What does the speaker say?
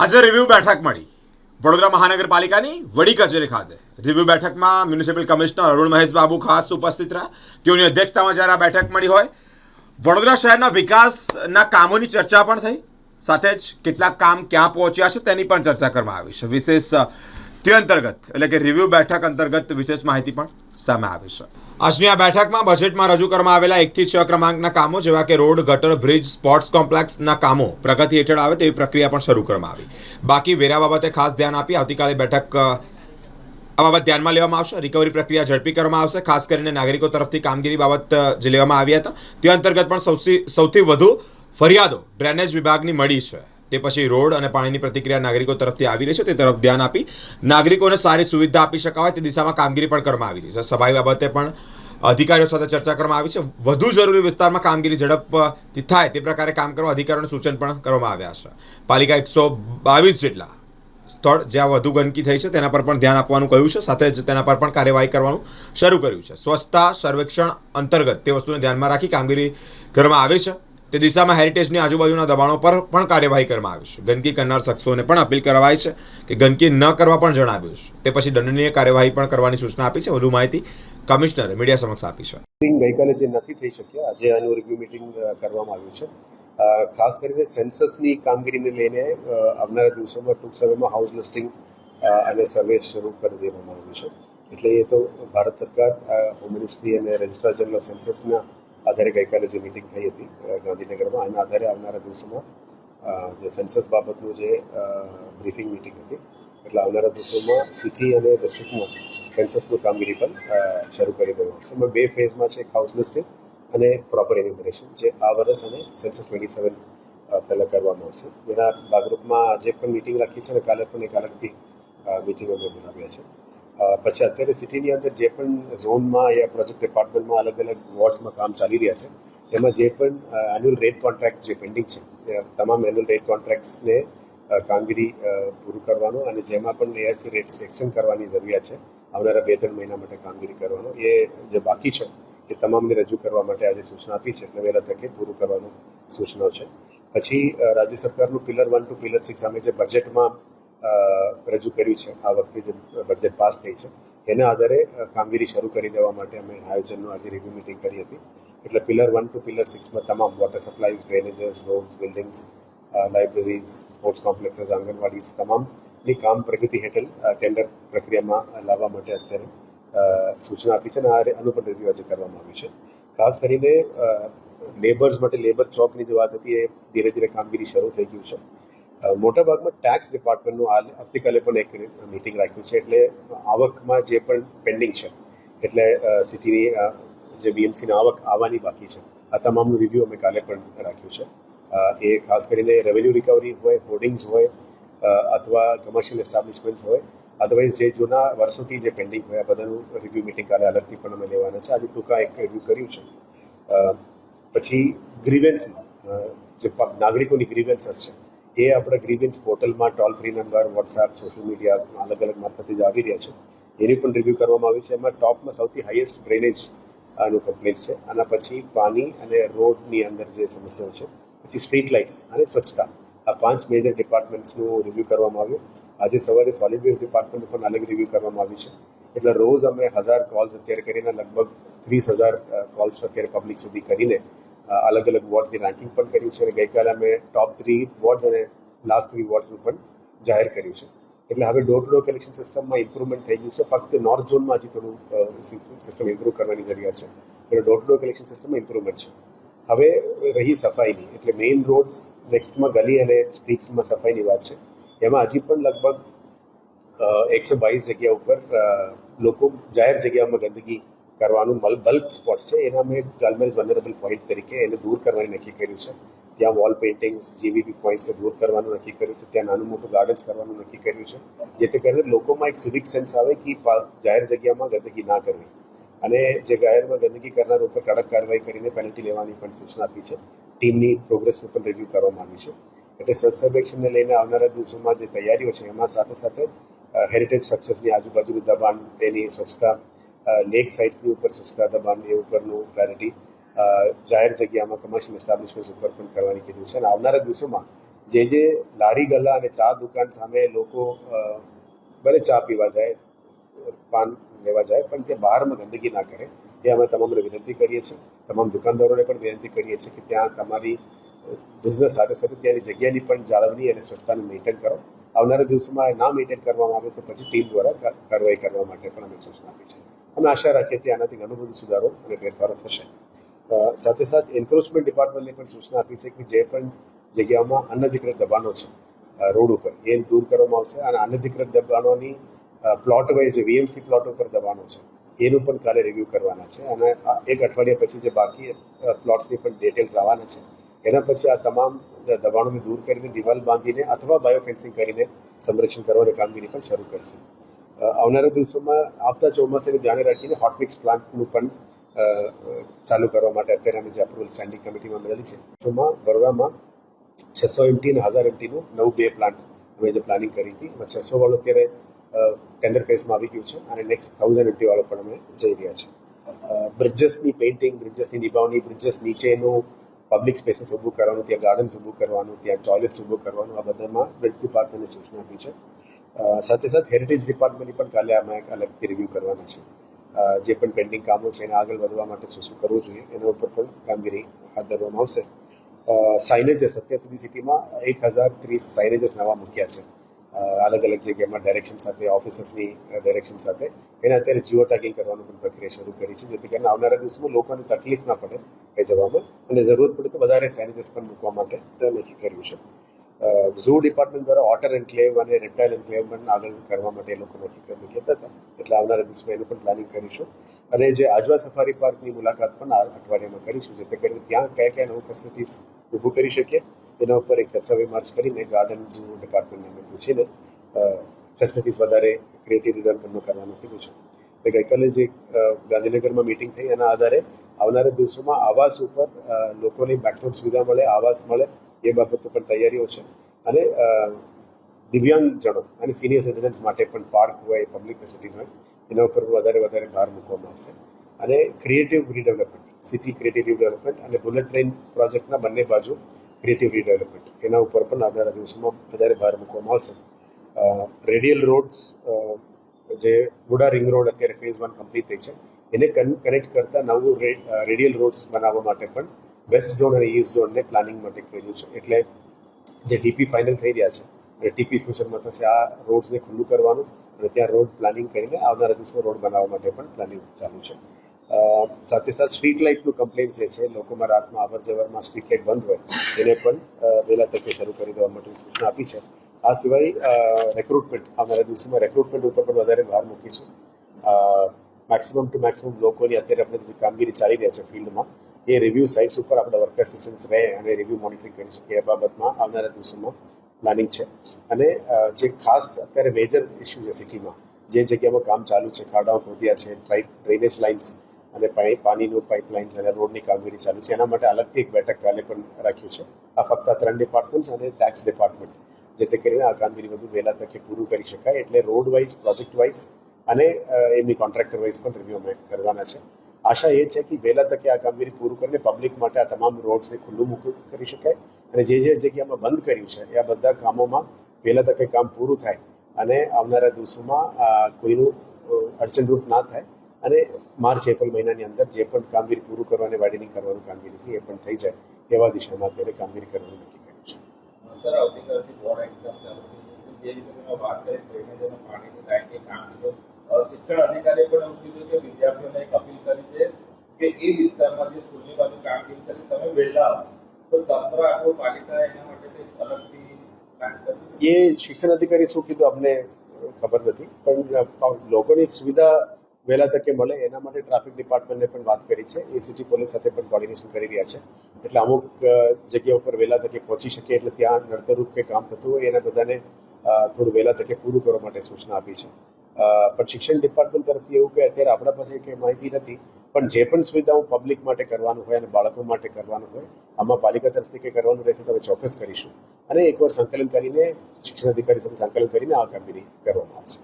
આજે રિવ્યુ બેઠક મળી વડોદરા મહાનગરપાલિકાની વડી કચેરી ખાતે રિવ્યુ બેઠકમાં મ્યુનિસિપલ કમિશનર અરુણ મહેશ બાબુ ખાસ ઉપસ્થિત રહ્યા. તેઓની અધ્યક્ષતામાં જ્યારે આ બેઠક મળી હોય વડોદરા શહેરના વિકાસના કામોની ચર્ચા પણ થઈ, સાથે જ કેટલાક કામ ક્યાં પહોંચ્યા છે તેની પણ ચર્ચા કરવામાં આવી છે. વિશેષ તે અંતર્ગત એટલે કે રિવ્યુ બેઠક અંતર્ગત વિશેષ માહિતી પણ સામે આવી છે. આજની આ બેઠકમાં બજેટમાં રજૂ કરવામાં આવેલા 1 થી 6 ક્રમાંકના કામો જેવા કે રોડ, ગટર, બ્રિજ, સ્પોર્ટ્સ કોમ્પ્લેક્સના કામો પ્રગતિ હેઠળ આવે તેવી પ્રક્રિયા પણ શરૂ કરવામાં આવી. બાકી વેરા બાબતે ખાસ ધ્યાન આપી આવતીકાલે બેઠક આ બાબત ધ્યાનમાં લેવામાં આવશે. રિકવરી પ્રક્રિયા ઝડપી કરવામાં આવશે. ખાસ કરીને નાગરિકો તરફથી કામગીરી બાબત જે લેવામાં આવ્યા હતા તે અંતર્ગત પણ સૌથી વધુ ફરિયાદો ડ્રેનેજ વિભાગની મળી છે. તે પછી રોડ અને પાણીની પ્રતિક્રિયા નાગરિકો તરફથી આવી રહી છે તે તરફ ધ્યાન આપી નાગરિકોને સારી સુવિધા આપી શકાય તે દિશામાં કામગીરી પણ કરવામાં આવી રહી છે. સફાઈ બાબતે પણ અધિકારીઓ સાથે ચર્ચા કરવામાં આવી છે. વધુ જરૂરી વિસ્તારમાં કામગીરી ઝડપથી થાય તે પ્રકારે કામ કરવા અધિકારીઓને સૂચન પણ કરવામાં આવ્યા છે. પાલિકા 122 જેટલા સ્થળ જ્યાં વધુ ગંદકી થઈ છે તેના પર પણ ધ્યાન આપવાનું કહ્યું છે. સાથે જ તેના પર પણ કાર્યવાહી કરવાનું શરૂ કર્યું છે. સ્વચ્છતા સર્વેક્ષણ અંતર્ગત તે વસ્તુને ધ્યાનમાં રાખી કામગીરી કરવામાં આવી છે. તે દિશામાં હેરિટેજની આજુબાજુના દબાણો પર પણ કાર્યવાહી કરવામાં આવી છે. ગંદકી કરનાર શખ્સોને પણ અપીલ કરવાઈ છે કે ગંદકી ન કરવા પણ જણાવ્યું છે. તે પછી દંડનીય કાર્યવાહી પણ કરવાની સૂચના આપી છે. વધુ માહિતી કમિશનરે મીડિયા સમક્ષ આપી છે. ગઈકાલે જે નથી થઈ શક્યા આજે આનું રિવ્યુ મિટિંગ કરવામાં આવ્યું છે. ખાસ કરીને સેન્સસની કામગીરીને લઈને આવનારા દિવસોમાં ટૂંક સમયમાં હાઉસ લિસ્ટિંગ અને સર્વે શરૂ કરી દેવામાં આવ્યું છે. એટલે એ તો ભારત સરકાર હોમ મિનિસ્ટ્રી અને રજિસ્ટ્રાર જનરલ ઓફ સેન્સસના આધારે ગઈકાલે જે મિટિંગ થઈ હતી ગાંધીનગરમાં આના આધારે આવનારા દિવસોમાં જે સેન્સસ બાબતનું જે બ્રીફિંગ મિટિંગ હતી એટલે આવનારા દિવસોમાં સિટી અને ડિસ્ટ્રિક્ટમાં સેન્સસની કામગીરી પણ શરૂ કરી દેવામાં આવશે. એમાં 2 ફેઝમાં છે, એક હાઉસ લિસ્ટિંગ અને પ્રોપર એન્યુમરેશન જે આ વર્ષ અને સેન્સસ 27 પહેલાં કરવામાં આવશે. જેના ભાગરૂપમાં આજે પણ મિટિંગ રાખી છે અને કાલે પણ એક અલગથી મિટિંગ અમે બોલાવ્યા છે. પછી અત્યારે સિટીની અંદર જે પણ ઝોનમાં યા પ્રોજેક્ટ ડિપાર્ટમેન્ટમાં અલગ અલગ વોર્ડ્સમાં કામ ચાલી રહ્યા છે એમાં જે પણ એન્યુઅલ રેટ કોન્ટ્રાક્ટ જે પેન્ડિંગ છે તમામ એન્યુઅલ રેટ કોન્ટ્રાક્ટ્સને કામગીરી પૂરું કરવાનું અને જેમાં પણ એઆરસી રેટ્સ એક્સટેન્ડ કરવાની જરૂરિયાત છે આવનારા 2-3 મહિના માટે કામગીરી કરવાનો એ જે બાકી છે એ તમામને રજૂ કરવા માટે આજે સૂચના આપી છે એટલે વહેલા તકે પૂરું કરવાનું સૂચનાઓ છે. પછી રાજ્ય સરકારનું પિલર 1 to પિલર 6 અમે જે બજેટમાં રજૂ કર્યું છે આ વખતે જે બજેટ પાસ થઈ છે એના આધારે કામગીરી શરૂ કરી દેવા માટે અમે આયોજનનું આજે રિવ્યુ મિટિંગ કરી હતી. એટલે પિલર 1 to પિલર 6માં તમામ water supplies, drainages, roads, buildings, libraries, sports complexes, anganwadis તમામની કામ પ્રગતિ હેઠળ ટેન્ડર પ્રક્રિયામાં લાવવા માટે અત્યારે સૂચના આપી છે અને આનું પણ રિવ્યુ આજે કરવામાં આવ્યું છે. ખાસ કરીને લેબર્સ માટે લેબર ચોકની જે વાત હતી એ ધીરે ધીરે કામગીરી શરૂ થઈ ગયું છે. મોટાભાગમાં ટેક્સ ડિપાર્ટમેન્ટનું આવતીકાલે પણ એક મિટિંગ રાખ્યું છે એટલે આવકમાં જે પણ પેન્ડિંગ છે એટલે સિટીની જે બીએમસીની આવક આવવાની બાકી છે આ તમામનું રિવ્યૂ અમે કાલે પણ રાખ્યું છે. એ ખાસ કરીને રેવન્યુ રિકવરી હોય, હોર્ડિંગ્સ હોય અથવા કમર્શિયલ એસ્ટાબ્લિશમેન્ટ્સ હોય, અદરવાઇઝ જે જૂના વર્ષોથી જે પેન્ડિંગ હોય આ બધાનું રિવ્યૂ મિટિંગ કાલે અલગથી પણ અમે લેવાના છે. આજે ટૂંકા એક રિવ્યૂ કર્યું છે. પછી ગ્રીવેન્સમાં જે નાગરિકોની ગ્રીવેન્સીસ છે એ આપણે ગ્રીવેન્સ પોર્ટલમાં toll free number, WhatsApp, social media અલગ અલગ મારફતે જે આવી રહ્યા છે એની પણ રિવ્યૂ કરવામાં આવ્યું છે. એમાં ટોપમાં સૌથી હાઈએસ્ટ ડ્રેનેજ આનું કમ્પ્લેન્સ છે. આના પછી પાણી અને રોડની અંદર જે સમસ્યાઓ છે, પછી સ્ટ્રીટ લાઇટ્સ અને સ્વચ્છતા આ 5 મેજર ડિપાર્ટમેન્ટ્સનું રિવ્યૂ કરવામાં આવ્યું. આજે સવારે સોલિડ વેસ્ટ ડિપાર્ટમેન્ટનું પણ અલગ રિવ્યૂ કરવામાં આવ્યું છે. એટલે રોજ અમે 1000 કોલ્સ અત્યારે કરીને લગભગ 30,000 કોલ્સ અત્યારે પબ્લિક સુધી કરીને અલગ અલગ વોર્ડની રેન્કિંગ પણ કર્યું છે અને ગઈકાલે અમે ટોપ 3 વોર્ડ્સ અને લાસ્ટ 3 વોર્ડ્સનું પણ જાહેર કર્યું છે. એટલે હવે ડોર ટુ ડોર કલેક્શન સિસ્ટમમાં ઇમ્પ્રુવમેન્ટ થઈ ગયું છે. ફક્ત નોર્થ ઝોનમાં હજી થોડું સિસ્ટમ ઇમ્પ્રૂવ કરવાની જરૂરિયાત છે. એટલે ડોર ટુ ડોર કલેક્શન સિસ્ટમમાં ઇમ્પ્રુવમેન્ટ છે. હવે રહી સફાઈની એટલે મેઇન રોડ્સ નેક્સ્ટમાં ગલી અને સ્ટ્રીટ્સમાં સફાઈની વાત છે. એમાં હજી પણ લગભગ 122 જગ્યા ઉપર લોકો જાહેર જગ્યામાં ગંદકી કરવાનું બલ્ક સ્પોટ છે એના અમે ગવર્મેન્ટ વનરેબલ પોઈન્ટ તરીકે એને દૂર કરવાની નક્કી કર્યું છે. ત્યાં વોલ પેઇન્ટિંગ્સ, જીવીબી પોઈન્ટ્સને દૂર કરવાનું નક્કી કર્યું છે. ત્યાં નાનું મોટું ગાર્ડન્સ કરવાનું નક્કી કર્યું છે જેથી કરીને લોકોમાં એક સિવિક સેન્સ આવે કે જાહેર જગ્યામાં ગંદકી ના કરવી અને જે જાહેરમાં ગંદકી કરનાર ઉપર કડક કાર્યવાહી કરીને પેનલ્ટી લેવાની પણ સૂચના આપી છે. ટીમની પ્રોગ્રેસનું પણ રિવ્યૂ કરવામાં આવ્યું છે. એટલે સ્વચ્છ સર્વેક્ષણને લઈને આવનારા દિવસોમાં જે તૈયારીઓ છે એમાં સાથે સાથે હેરિટેજ સ્ટ્રક્ચર્સની આજુબાજુનું દબાણ, તેની સ્વચ્છતા, લેક સાઇટ્સની ઉપર સ્વચ્છતા દબાણ એ ઉપરનું ક્લેરિટી, જાહેર જગ્યામાં કમર્શિયલ એસ્ટાબ્લિશમેન્ટ ઉપર પણ કરવાની કીધું છે અને આવનારા દિવસોમાં જે લારી ગલ્લા અને ચા દુકાન સામે લોકો ભલે ચા પીવા જાય, પાન લેવા જાય, પણ તે બહારમાં ગંદકી ના કરે એ અમે તમામને વિનંતી કરીએ છીએ. તમામ દુકાનદારોને પણ વિનંતી કરીએ છીએ કે ત્યાં તમારી બિઝનેસ સાથે સાથે ત્યાંની જગ્યાની પણ જાળવણી અને સ્વચ્છતાને મેન્ટેન કરો. આવનારા દિવસોમાં ના મેન્ટેન કરવામાં આવે તો પછી ટીમ દ્વારા કાર્યવાહી કરવા માટે પણ અમે સૂચના આપી છે. અમે આશા રાખીએ કે આનાથી ઘણું બધું સુધારો અને ફેરફારો થશે. સાથે સાથે એન્ક્રોચમેન્ટ ડિપાર્ટમેન્ટને પણ સૂચના આપી છે કે જે પણ જગ્યાઓમાં અનધિકૃત દબાણો છે રોડ ઉપર એ દૂર કરવામાં આવશે અને અનધિકૃત દબાણોની પ્લોટ વાઇઝ વીએમસી પ્લોટ ઉપર દબાણો છે એનું પણ કાલે રિવ્યૂ કરવાના છે અને એક અઠવાડિયા પછી જે બાકી પ્લોટ્સની પણ ડિટેલ્સ આવવાના છે. એના પછી આ તમામ દબાણોને દૂર કરીને દિવાલ બાંધીને અથવા બાયોફેન્સિંગ કરીને સંરક્ષણ કરવાની કામગીરી પણ શરૂ કરશે. આવનારા દિવસોમાં આવતા ચોમાસાને ધ્યાને રાખીને હોટમિક્સ પ્લાન્ટનું પણ ચાલુ કરવા માટે અત્યારે અમે જે અપ્રુવલ સ્ટેન્ડિંગ કમિટીમાં મળેલી છે તેમાં બરોડામાં 600 MT અને 1000 MTનું નવું 2 પ્લાન્ટ અમે જે પ્લાનિંગ કરી હતી એમાં 600 વાળો અત્યારે ટેન્ડર ફેઝમાં આવી ગયું છે અને નેક્સ્ટ 1000 MT વાળો પણ અમે જઈ રહ્યા છે. બ્રિજેસની પેઇન્ટિંગ, બ્રિજેસની નિભાવણી, બ્રિજેસ નીચેનું પબ્લિક સ્પેસીસ ઊભું કરવાનું, ત્યાં ગાર્ડન્સ ઊભું કરવાનું, ત્યાં ટોયલેટ્સ ઊભું કરવાનું, આ બધામાં બ્રિજ ડિપાર્ટમેન્ટને સૂચના આપી છે. સાથે સાથે હેરિટેજ ડિપાર્ટમેન્ટની પણ કાલે અમે અલગથી રિવ્યૂ કરવાના છે. જે પણ પેન્ડિંગ કામો છે એને આગળ વધવા માટે શું કરવું જોઈએ એના ઉપર પણ કામગીરી હાથ ધરવામાં આવશે. સાઇનેજીસ અત્યાર સુધી સિટીમાં 1030 સાઇનેજીસ નવા મૂક્યા છે અલગ અલગ જગ્યામાં ડાયરેક્શન સાથે, ઓફિસર્સની ડાયરેક્શન સાથે. એને અત્યારે જીઓ ટેગિંગ કરવાનું પણ પ્રક્રિયા શરૂ કરી છે જેથી કરીને આવનારા દિવસોમાં લોકોને તકલીફ ના પડે એ જવામાં અને જરૂરત પડે તો વધારે સાઇનેજીસ પણ મૂકવા માટે નક્કી કર્યું છે. ઝૂ ડિપાર્ટમેન્ટ દ્વારા ઓટર એન્ક્લેવ અને રેપ્ટાઇલ એન્ક્લેવ પણ આગળ કરવા માટે એ લોકો નક્કી કહેતા હતા એટલે આવનારા દિવસમાં એનું પણ પ્લાનિંગ કરીશું અને જે આજવા સફારી પાર્કની મુલાકાત પણ આ અઠવાડિયામાં કરીશું જેથી કરીને ત્યાં કયા નવું ફેસિલિટીઝ ઊભું કરી શકીએ એના ઉપર એક ચર્ચા વિમર્શ કરીને ગાર્ડન ઝૂ ડિપાર્ટમેન્ટને અમે પૂછીને ફેસિલિટીઝ વધારે ક્રિએટિવ ડેવલપમેન્ટનું કરવાનું કીધું છે. એટલે ગઈકાલે જે ગાંધીનગરમાં મિટિંગ થઈ એના આધારે આવનારા દિવસોમાં આવાસ ઉપર લોકોની મેક્સિમમ સુવિધા મળે, આવાસ મળે એ બાબતો પણ તૈયારીઓ છે અને દિવ્યાંગજનો અને સિનિયર સિટીઝન્સ માટે પણ પાર્ક હોય, પબ્લિક ફેસિલિટીઝ હોય એના ઉપર વધારે ભાર મૂકવામાં આવશે અને creative redevelopment, city creative redevelopment અને બુલેટ ટ્રેન પ્રોજેક્ટના બંને બાજુ ક્રિએટિવ રીડેવલપમેન્ટ એના ઉપર પણ આવનારા દિવસોમાં વધારે ભાર મૂકવામાં આવશે. રેડિયલ રોડ્સ જે બુડા રિંગ રોડ અત્યારે ફેઝ 1 કમ્પ્લીટ થઈ છે એને કનેક્ટ કરતા નવું રેડિયલ રોડ્સ બનાવવા માટે પણ વેસ્ટ ઝોન અને ઈસ્ટ ઝોનને પ્લાનિંગ માટે કર્યું છે. એટલે જે ડીપી ફાઇનલ થઈ રહ્યા છે અને ટીપી ફ્યુચરમાં થશે આ રોડ્સને ખુલ્લું કરવાનું અને ત્યાં રોડ પ્લાનિંગ કરીને આવનારા દિવસમાં રોડ બનાવવા માટે પણ પ્લાનિંગ ચાલુ છે. સાથે સાથે સ્ટ્રીટ લાઇટનું કમ્પ્લેન જે છે લોકોમાં રાતમાં અવર જવરમાં સ્ટ્રીટ લાઇટ બંધ હોય એને પણ વહેલા તકે શરૂ કરી દેવા માટે સૂચના આપી છે. આ સિવાય રેક્રુટમેન્ટ, આવનારા દિવસોમાં રેક્રુટમેન્ટ ઉપર પણ વધારે ભાર મૂકીશું. મેક્સિમમ ટુ મેક્સિમમ લોકોની અત્યારે આપણે જે કામગીરી ચાલી રહ્યા છે ફિલ્ડમાં એ રિવ્યૂ સાઇટ્સ ઉપર આપણે વર્ક અસિસ્ટન્ટ્સ રહે અને રિવ્યૂ મોનિટરિંગ કરી શકીએ એ બાબતમાં આવનારા દિવસોમાં પ્લાનિંગ છે. અને જે ખાસ અત્યારે મેજર ઇસ્યુ છે સિટીમાં જે જગ્યામાં કામ ચાલુ છે, ખાડાઓ ખોદ્યા છે, ડ્રેનેજ લાઇન્સ અને પાણીનું પાઇપલાઇન્સ અને રોડની કામગીરી ચાલુ છે એના માટે અલગથી એક બેઠક કાલે પણ રાખ્યું છે. આ ફક્ત 3 ડિપાર્ટમેન્ટ્સ અને ટેક્સ ડિપાર્ટમેન્ટ જેથી કરીને આ કામગીરી વધુ વહેલા તકે પૂરું કરી શકાય એટલે રોડ વાઇઝ, પ્રોજેક્ટ વાઇઝ અને એમની કોન્ટ્રાક્ટર વાઇઝ પણ રિવ્યૂ અમે કરવાના છે. આશા એ છે કે વહેલા તકે આ કામગીરી પૂરું કરીને પબ્લિક માટે આ તમામ રોડ્સને ખુલ્લું કરી શકાય અને જે જગ્યામાં બંધ કર્યું છે એ આ બધા કામોમાં વહેલા તકે કામ પૂરું થાય અને આવનારા દિવસોમાં કોઈનું અડચણરૂપ ના થાય અને માર્ચ એપ્રિલ મહિનાની અંદર જે પણ કામગીરી પૂરું કરવાની વાઇડનિંગ કરવાનું કામગીરી છે એ પણ થઈ જાય એવા દિશામાં અત્યારે કામગીરી કરવાનું નક્કી કર્યું છે. સર, આવતીકાલથી બોર્ડ એક્ઝામ ચાલુ થઈ છે. જે રીતે તમે વાત કરી ડ્રેનેજ અને પાણીની ટાંકી કામ શિક્ષણ અધિકારીએ પણ એવું કીધું કે વિદ્યાર્થીઓને એક અપીલ કરી છે કે એ વિસ્તારમાં જે સ્કૂલની બાજુ કામગીરી કરી તમે વહેલા આવો તો તંત્ર આખું પાલિકા એના માટે કંઈક અલગથી પ્લાન કર્યું. એ શિક્ષણ અધિકારી શું કીધું અમને ખબર નથી પણ લોકોની સુવિધા વહેલા તકે મળે એના માટે ટ્રાફિક ડિપાર્ટમેન્ટને પણ વાત કરી છે. એ સિટી પોલીસ સાથે પણ કોર્ડિનેશન કરી રહ્યા છે એટલે અમુક જગ્યા ઉપર વહેલા તકે પહોંચી શકે એટલે ત્યાં નડતરરૂપ કે કામ થતું હોય એના બધાને થોડું વહેલા તકે પૂરું કરવા માટે સૂચના આપી છે. પણ શિક્ષણ ડિપાર્ટમેન્ટ તરફથી એવું કે અત્યારે આપણા પાસે કંઈ માહિતી નથી પણ જે પણ સુવિધાઓ પબ્લિક માટે કરવાનું હોય અને બાળકો માટે કરવાનું હોય આમાં પાલિકા તરફથી કંઈ કરવાનું રહેશે તો અમે ચોક્કસ કરીશું અને એકવાર સંકલન કરીને શિક્ષણ અધિકારી સાથે સંકલન કરીને આ કામગીરી કરવામાં આવશે.